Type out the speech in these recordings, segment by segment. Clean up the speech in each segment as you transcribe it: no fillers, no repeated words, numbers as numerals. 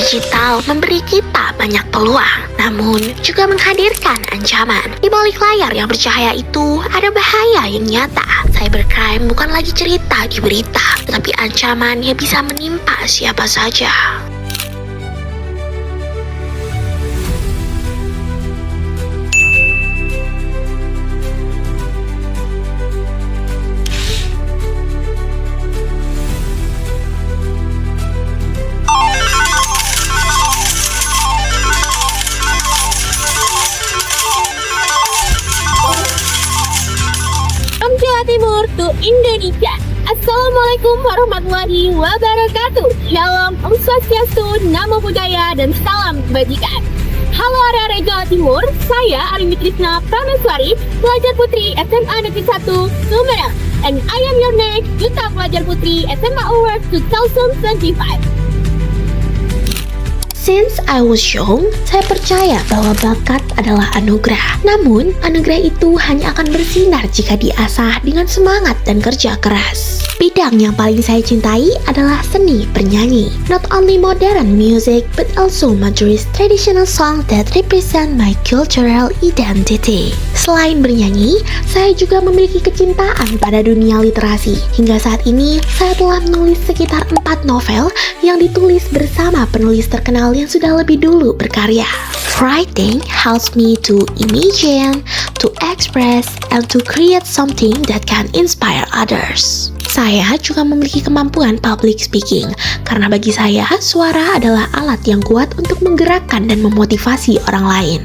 digital memberi kita banyak peluang, namun juga menghadirkan ancaman. Di balik layar yang bercahaya itu, ada bahaya yang nyata. Cybercrime bukan lagi cerita di berita, tetapi ancaman yang bisa menimpa siapa saja. Jawa Timur to Indonesia. Assalamualaikum warahmatullahi wabarakatuh. Shalom, Om Swastiastu, Namo Buddhaya, dan salam kebajikan. Halo area Jawa Timur, saya Arimbi Trisna Prameswari, pelajar putri SMA Negeri 1 Sumeneb, and I am your next Duta Pelajar Putri SMA Award 2025. Since I was young, saya percaya bahwa bakat adalah anugerah. Namun, anugerah itu hanya akan bersinar jika diasah dengan semangat dan kerja keras. Bidang yang paling saya cintai adalah seni bernyanyi. Not only modern music, but also Madurist traditional song that represent my cultural identity. Selain bernyanyi, saya juga memiliki kecintaan pada dunia literasi. Hingga saat ini, saya telah menulis sekitar 4 novel yang ditulis bersama penulis terkenal yang sudah lebih dulu berkarya. Writing helps me to imagine, to express, and to create something that can inspire others. Saya juga memiliki kemampuan public speaking, karena bagi saya, suara adalah alat yang kuat untuk menggerakkan dan memotivasi orang lain.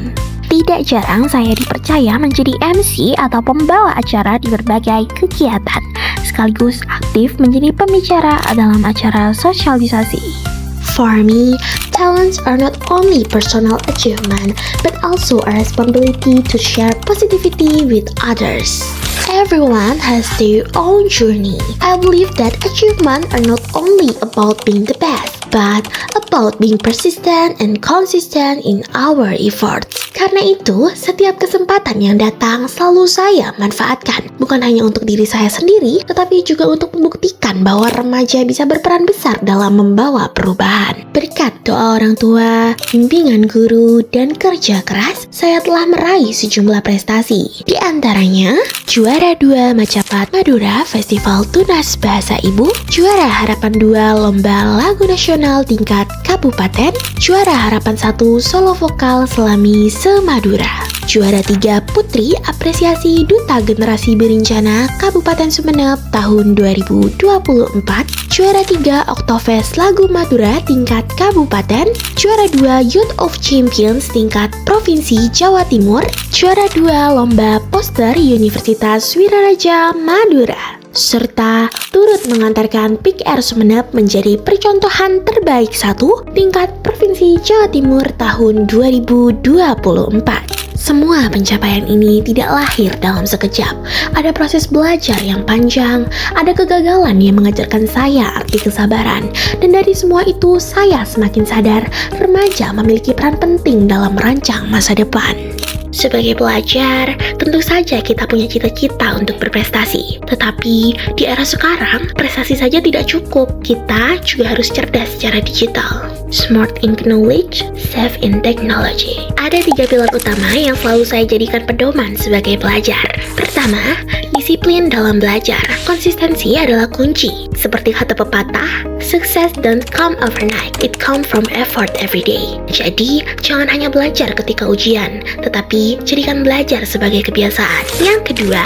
Tidak jarang saya dipercaya menjadi MC atau pembawa acara di berbagai kegiatan, sekaligus aktif menjadi pembicara dalam acara sosialisasi. For me, talents are not only personal achievement, but also a responsibility to share positivity with others. Everyone has their own journey. I believe that achievements are not only about being the best, but about being persistent and consistent in our efforts. Karena itu, setiap kesempatan yang datang selalu saya manfaatkan. Bukan hanya untuk diri saya sendiri, tetapi juga untuk membuktikan bahwa remaja bisa berperan besar dalam membawa perubahan. Berkat doa orang tua, bimbingan guru, dan kerja keras, saya telah meraih sejumlah prestasi. Di antaranya, juara 2 Macapat Madura Festival Tunas Bahasa Ibu, juara harapan 2 Lomba Lagu Nasional tingkat Kabupaten, juara harapan 1 Solo Vokal Selami Se-Madura, juara 3 Putri Apresiasi Duta Generasi Berencana Kabupaten Sumeneb tahun 2024, juara 3 Oktoberfest Lagu Madura tingkat Kabupaten, juara 2 Youth of Champions tingkat Provinsi Jawa Timur, juara 2 Lomba Poster Universitas Wiraraja Madura, serta turut mengantarkan Pick Air Sumeneb menjadi percontohan terbaik 1 tingkat Provinsi Jawa Timur tahun 2024. Semua pencapaian ini tidak lahir dalam sekejap. Ada proses belajar yang panjang, ada kegagalan yang mengajarkan saya arti kesabaran, dan dari semua itu saya semakin sadar remaja memiliki peran penting dalam merancang masa depan. Sebagai pelajar, tentu saja kita punya cita-cita untuk berprestasi. Tetapi, di era sekarang, prestasi saja tidak cukup. Kita juga harus cerdas secara digital. Smart in knowledge, safe in technology. Ada 3 pilar utama yang selalu saya jadikan pedoman sebagai pelajar. Pertama, disiplin dalam belajar. Konsistensi adalah kunci. Seperti kata pepatah, success don't come overnight, it come from effort every day. Jadi, jangan hanya belajar ketika ujian, tetapi jadikan belajar sebagai kebiasaan. Yang kedua,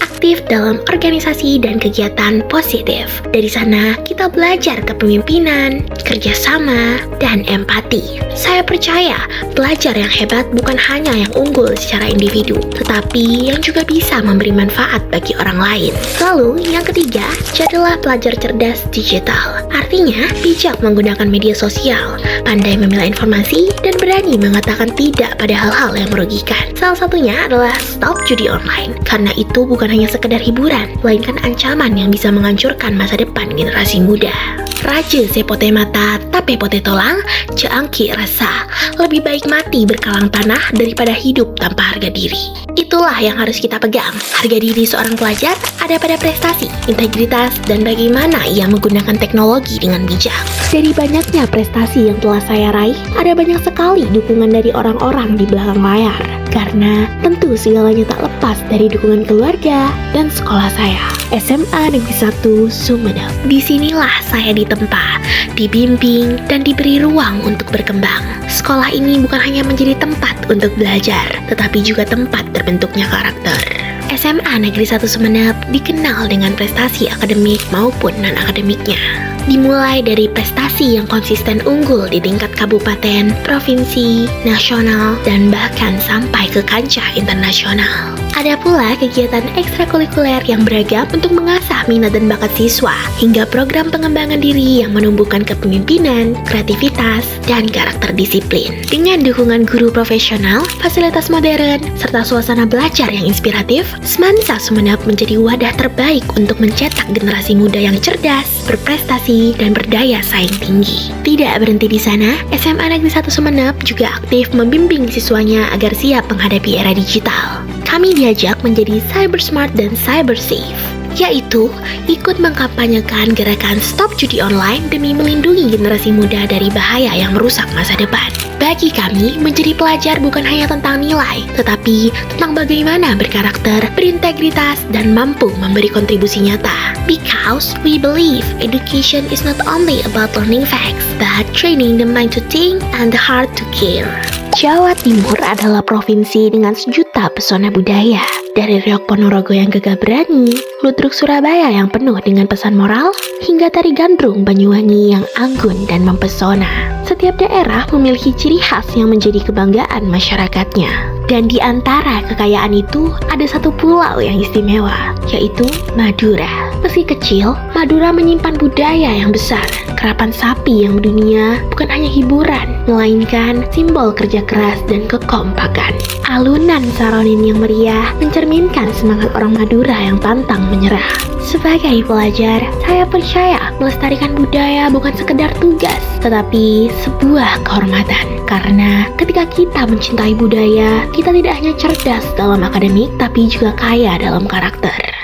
aktif dalam organisasi dan kegiatan positif. Dari sana, kita belajar kepemimpinan, kerjasama, dan empati. Saya percaya, pelajar yang hebat bukan hanya yang unggul secara individu, tetapi yang juga bisa memberi manfaat bagi orang lain. Lalu, yang ketiga, jadilah pelajar cerdas digital. Artinya, bijak menggunakan media sosial, pandai memilah informasi, dan berani mengatakan tidak pada hal-hal yang merugikan. Salah satunya adalah stop judi online, karena itu bukan hanya sekedar hiburan, melainkan ancaman yang bisa menghancurkan masa depan generasi muda. Raja sepote mata, tape pote tolang, ceangki rasa. Lebih baik mati berkalang tanah daripada hidup tanpa harga diri. Itulah yang harus kita pegang. Harga diri seorang pelajar ada pada prestasi, integritas, dan bagaimana ia menggunakan teknologi dengan bijak. Dari banyaknya prestasi yang telah saya raih, ada banyak sekali dukungan dari orang-orang di belakang layar. Karena tentu segalanya tak lepas dari dukungan keluarga dan sekolah saya. SMA Negeri 1 Sumeneb. Disinilah saya ditempa, dibimbing, dan diberi ruang untuk berkembang. Sekolah ini bukan hanya menjadi tempat untuk belajar, tetapi juga tempat terbentuknya karakter. SMA Negeri 1 Sumeneb dikenal dengan prestasi akademik maupun non-akademiknya. Dimulai dari prestasi yang konsisten unggul di tingkat kabupaten, provinsi, nasional, dan bahkan sampai ke kancah internasional. Ada pula kegiatan ekstrakurikuler yang beragam untuk mengasah minat dan bakat siswa, hingga program pengembangan diri yang menumbuhkan kepemimpinan, kreativitas, dan karakter disiplin. Dengan dukungan guru profesional, fasilitas modern, serta suasana belajar yang inspiratif, Semansa Sumeneb menjadi wadah terbaik untuk mencetak generasi muda yang cerdas, berprestasi, dan berdaya saing tinggi. Tidak berhenti di sana, SMA Negeri 1 Sumeneb juga aktif membimbing siswanya agar siap menghadapi era digital. Kami diajak menjadi cyber smart dan cyber safe, yaitu ikut mengkampanyekan gerakan Stop Judi Online demi melindungi generasi muda dari bahaya yang merusak masa depan. Bagi kami, menjadi pelajar bukan hanya tentang nilai, tetapi tentang bagaimana berkarakter, berintegritas, dan mampu memberi kontribusi nyata. Because we believe education is not only about learning facts, but training the mind to think and the heart to care. Jawa Timur adalah provinsi dengan sejuta pesona budaya. Dari Riok Ponorogo yang gagah berani, Ludruk Surabaya yang penuh dengan pesan moral, hingga Tari Gandrung Banyuwangi yang anggun dan mempesona. Setiap daerah memiliki ciri khas yang menjadi kebanggaan masyarakatnya. Dan di antara kekayaan itu, ada satu pulau yang istimewa, yaitu Madura. Meski kecil, Madura menyimpan budaya yang besar. Kerapan sapi yang mendunia bukan hanya hiburan, melainkan simbol kerja keras dan kekompakan. Alunan saronin yang meriah mencerminkan semangat orang Madura yang pantang menyerah. Sebagai pelajar, saya percaya melestarikan budaya bukan sekedar tugas, tetapi sebuah kehormatan. Karena ketika kita mencintai budaya, kita tidak hanya cerdas dalam akademik, tapi juga kaya dalam karakter.